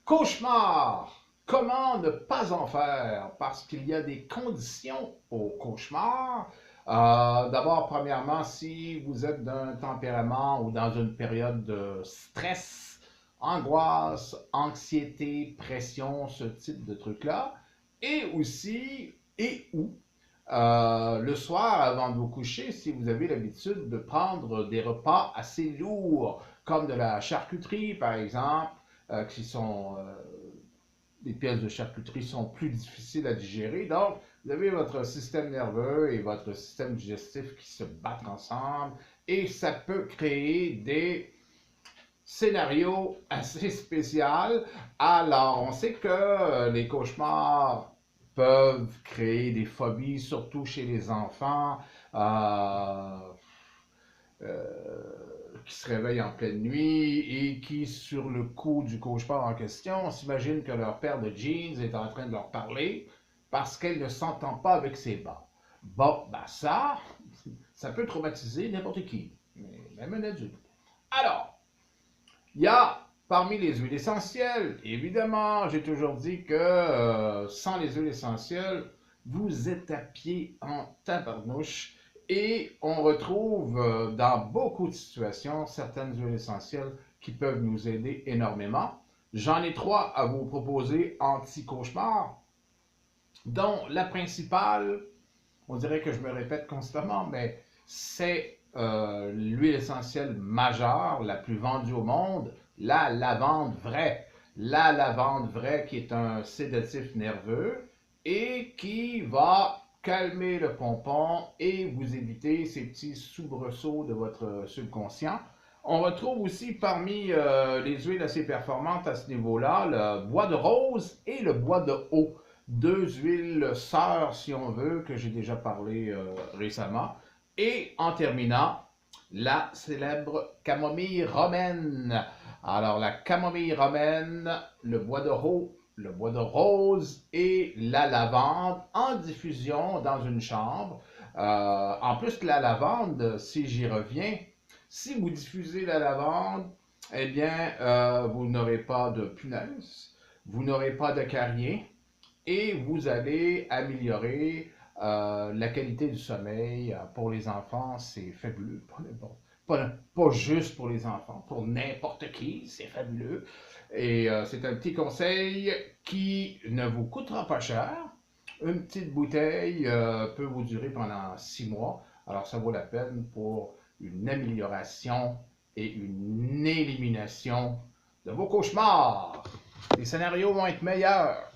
Cauchemar! Comment ne pas en faire? Parce qu'il y a des conditions au cauchemar. D'abord, premièrement, si vous êtes d'un tempérament ou dans une période de stress, angoisse, anxiété, pression, ce type de trucs-là, et aussi, et ou, le soir, avant de vous coucher, si vous avez l'habitude de prendre des repas assez lourds, comme de la charcuterie, par exemple, qui sont les pièces de charcuterie sont plus difficiles à digérer. Donc, vous avez votre système nerveux et votre système digestif qui se battent ensemble et ça peut créer des scénarios assez spéciaux. Alors, on sait que les cauchemars peuvent créer des phobies, surtout chez les enfants. Euh, qui se réveillent en pleine nuit et qui, sur le coup du cauchemar en question, s'imaginent que leur paire de jeans est en train de leur parler parce qu'elle ne s'entend pas avec ses bas. Bon, ben ça peut traumatiser n'importe qui, même un adulte. Alors, il y a parmi les huiles essentielles, évidemment, j'ai toujours dit que sans les huiles essentielles, vous êtes à pied en tabarnouche. Et on retrouve dans beaucoup de situations certaines huiles essentielles qui peuvent nous aider énormément. J'en ai trois à vous proposer anti-cauchemar, dont la principale, on dirait que je me répète constamment, mais c'est l'huile essentielle majeure, la plus vendue au monde, la lavande vraie. La lavande vraie qui est un sédatif nerveux et qui va calmer le pompon et vous éviter ces petits soubresauts de votre subconscient. On retrouve aussi parmi les huiles assez performantes à ce niveau-là le bois de rose et le bois de haut, deux huiles sœurs, si on veut, que j'ai déjà parlé récemment. Et en terminant, la célèbre camomille romaine. Alors, la camomille romaine, le bois de haut, le bois de rose et la lavande en diffusion dans une chambre. En plus de la lavande, si j'y reviens, si vous diffusez la lavande, eh bien, vous n'aurez pas de punaises, vous n'aurez pas de caries, et vous allez améliorer la qualité du sommeil pour les enfants. C'est fabuleux. Pas juste pour les enfants, pour n'importe qui, c'est fabuleux. Et c'est un petit conseil qui ne vous coûtera pas cher. Une petite bouteille peut vous durer pendant 6 mois. Alors ça vaut la peine pour une amélioration et une élimination de vos cauchemars. Les scénarios vont être meilleurs.